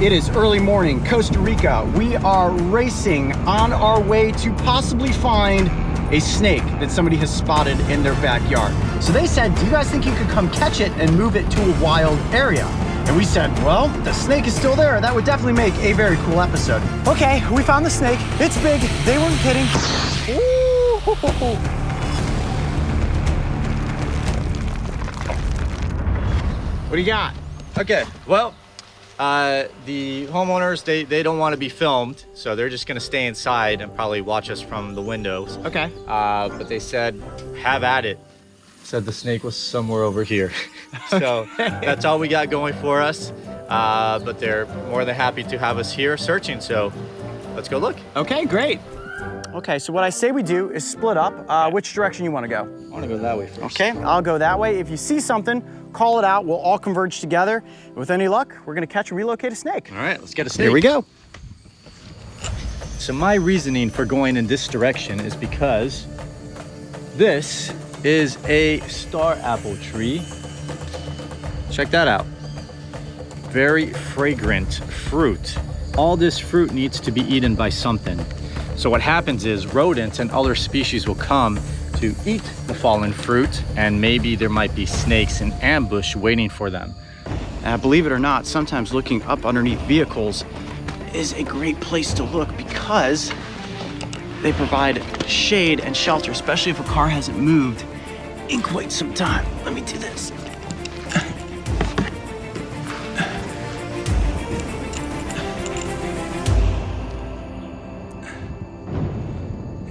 It is early morning, Costa Rica. We are racing on our way to possibly find a snake that somebody has spotted in their backyard. So they said, do you guys think you could come catch it and move it to a wild area? And we said, well, the snake is still there. That would definitely make a very cool episode. Okay, we found the snake. It's big. They weren't kidding. Ooh. What do you got? Okay, well, the homeowners, they don't want to be filmed, so they're just gonna stay inside and probably watch us from the windows. Okay. But they said, have at it. Said the snake was somewhere over here. So that's all we got going for us. But they're more than happy to have us here searching, so let's go look. Okay, great. Okay, so what I say we do is split up. Which direction you want to go? I want to go that way first. Okay, I'll go that way. If you see something, call it out. We'll all converge together. With any luck, we're gonna catch and relocate a snake. All right, let's get a snake. Here we go. So my reasoning for going in this direction is because this is a star apple tree. Check that out. Very fragrant fruit. All this fruit needs to be eaten by something. So what happens is rodents and other species will come to eat the fallen fruit, and maybe there might be snakes in ambush waiting for them. Believe it or not, sometimes looking up underneath vehicles is a great place to look because they provide shade and shelter, especially if a car hasn't moved in quite some time. Let me do this.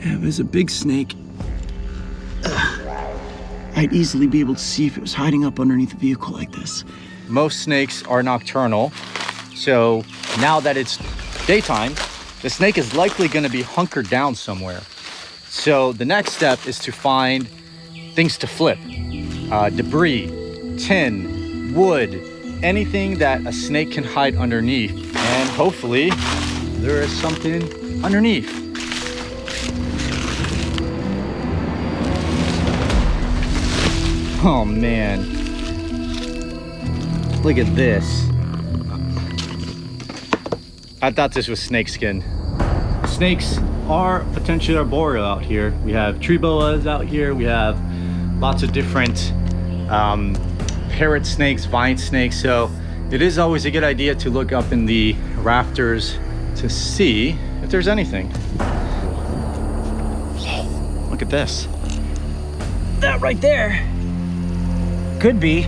Yeah, there's a big snake. I'd easily be able to see if it was hiding up underneath a vehicle like this. Most snakes are nocturnal, so now that it's daytime, the snake is likely going to be hunkered down somewhere. So the next step is to find things to flip. Debris, tin, wood, anything that a snake can hide underneath. And hopefully there is something underneath. Oh man, look at this. I thought this was snakeskin. Snakes are potentially arboreal out here. We have tree boas out here. We have lots of different parrot snakes, vine snakes. So it is always a good idea to look up in the rafters to see if there's anything. Look at this. That right there could be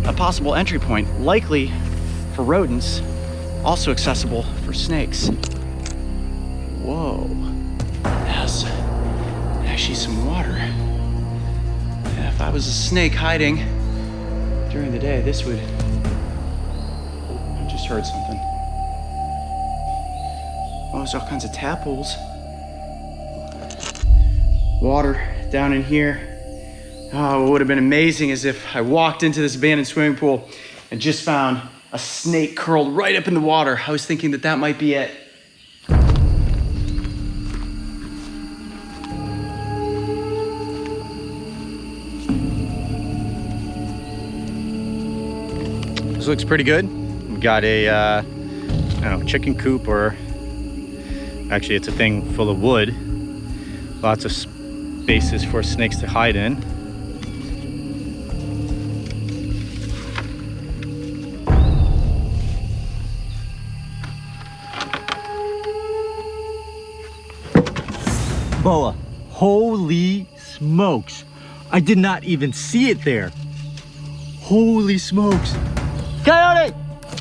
a possible entry point, likely for rodents, also accessible for snakes. Whoa, that's actually some water. Yeah, if I was a snake hiding during the day, this would, I just heard something. Oh, there's all kinds of tap holes. Water down in here. Oh, what would have been amazing is if I walked into this abandoned swimming pool and just found a snake curled right up in the water. I was thinking that that might be it. This looks pretty good. We got a, I don't know, chicken coop, or actually it's a thing full of wood. Lots of spaces for snakes to hide in. Boa, holy smokes. I did not even see it there. Holy smokes. Coyote!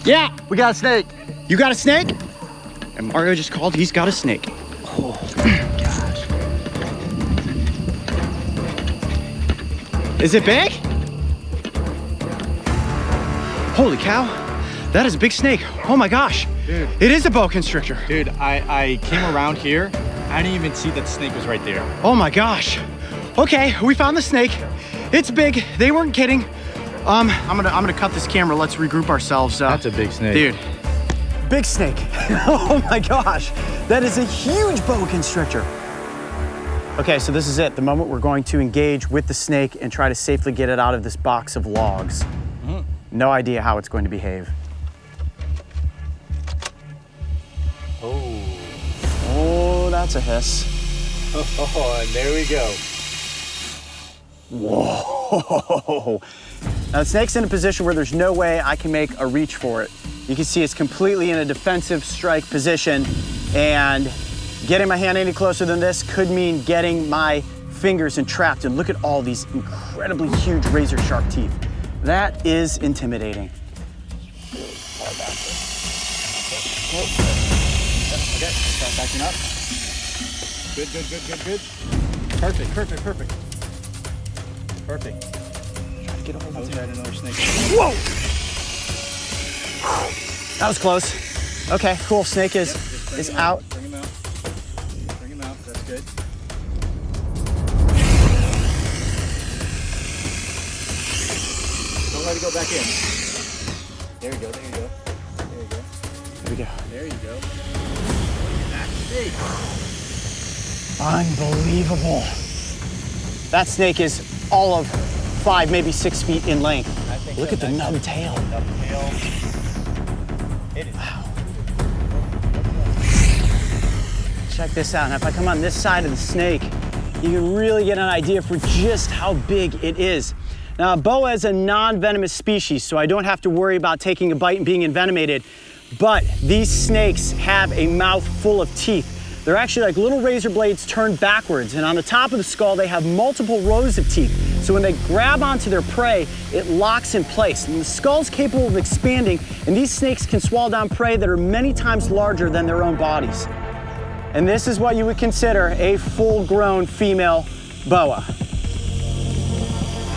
Yeah, We got a snake. you got a snake? And Mario just called, he's got a snake. Oh my gosh. Is it big? Holy cow, that is a big snake. Oh my gosh, Dude. It is a boa constrictor. Dude, I came around here. I didn't even see that the snake was right there. Oh my gosh. Okay, we found the snake. It's big, they weren't kidding. I'm gonna cut this camera. Let's regroup ourselves. That's a big snake. Dude, big snake. Oh my gosh, that is a huge boa constrictor. Okay, so this is it. The moment we're going to engage with the snake and try to safely get it out of this box of logs. No idea how it's going to behave. Oh, that's a hiss. Oh, and there we go. Whoa. Now the snake's in a position where there's no way I can make a reach for it. You can see it's completely in a defensive strike position, and getting my hand any closer than this could mean getting my fingers entrapped. And look at all these incredibly huge razor sharp teeth. That is intimidating. Okay, start backing up. Good. Perfect. Perfect. Try to get a hold of it. Another snake. Whoa! That was close. Okay, cool. Snake is out. Bring him out. That's good. Don't let it go back in. There you go. There we go. There you go. Look at that snake. Unbelievable. That snake is all of 5, maybe 6 feet in length. Look at the nub tail. Wow. Check this out. Now, if I come on this side of the snake, you can really get an idea for just how big it is. Now, a boa is a non-venomous species, so I don't have to worry about taking a bite and being envenomated. But these snakes have a mouth full of teeth. They're actually like little razor blades turned backwards, and on the top of the skull, they have multiple rows of teeth. So when they grab onto their prey, it locks in place. And the skull's capable of expanding, and these snakes can swallow down prey that are many times larger than their own bodies. And this is what you would consider a full-grown female boa.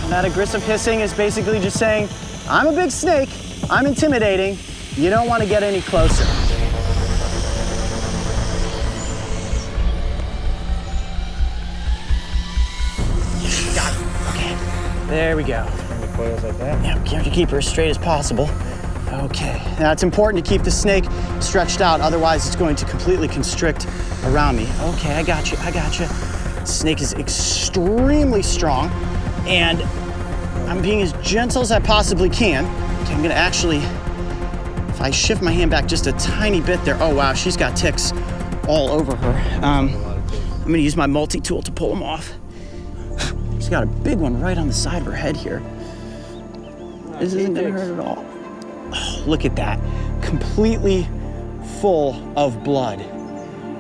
And that aggressive hissing is basically just saying, I'm a big snake, I'm intimidating, you don't want to get any closer. Got it. Okay. There we go. Bring the coils like that. Yeah, you have to keep her as straight as possible. Okay. Now it's important to keep the snake stretched out, otherwise it's going to completely constrict around me. Okay, I got you. Snake is extremely strong, and I'm being as gentle as I possibly can. Okay, I'm gonna actually, if I shift my hand back just a tiny bit there, oh wow, she's got ticks all over her. I'm gonna use my multi-tool to pull them off. She's got a big one right on the side of her head here. This isn't gonna hurt at all. Oh, look at that, completely full of blood.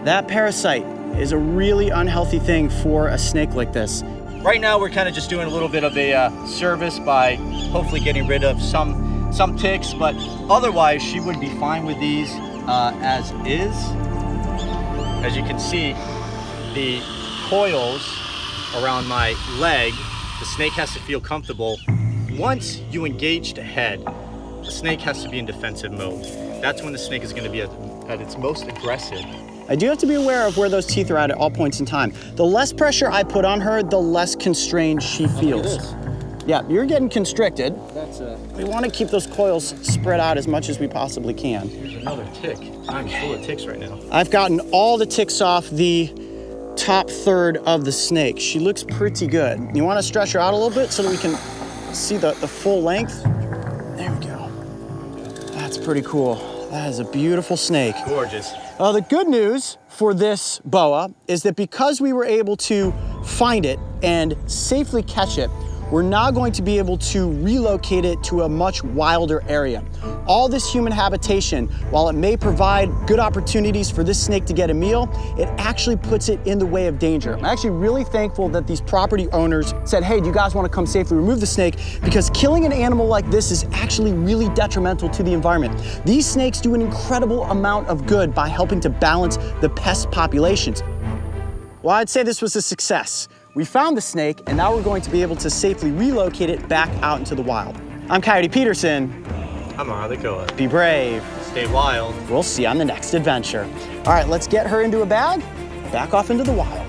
That parasite is a really unhealthy thing for a snake like this. Right now, we're kind of just doing a little bit of a service by hopefully getting rid of some ticks, but otherwise she would be fine with these as is. As you can see, the coils around my leg, the snake has to feel comfortable. Once you engage the head, the snake has to be in defensive mode. That's when the snake is going to be at its most aggressive. I do have to be aware of where those teeth are at all points in time. The less pressure I put on her, the less constrained she feels. Yeah, you're getting constricted. We want to keep those coils spread out as much as we possibly can. Here's another tick. I'm full of ticks right now. I've gotten all the ticks off the top third of the snake. She looks pretty good. You want to stretch her out a little bit so that we can see the full length? There we go. That's pretty cool. That is a beautiful snake. Gorgeous. The good news for this boa is that because we were able to find it and safely catch it, we're now going to be able to relocate it to a much wilder area. All this human habitation, while it may provide good opportunities for this snake to get a meal, it actually puts it in the way of danger. I'm actually really thankful that these property owners said, hey, do you guys want to come safely remove the snake? Because killing an animal like this is actually really detrimental to the environment. These snakes do an incredible amount of good by helping to balance the pest populations. Well, I'd say this was a success. We found the snake, and now we're going to be able to safely relocate it back out into the wild. I'm Coyote Peterson. I'm Mario. Be brave. Stay wild. We'll see you on the next adventure. All right, let's get her into a bag, back off into the wild.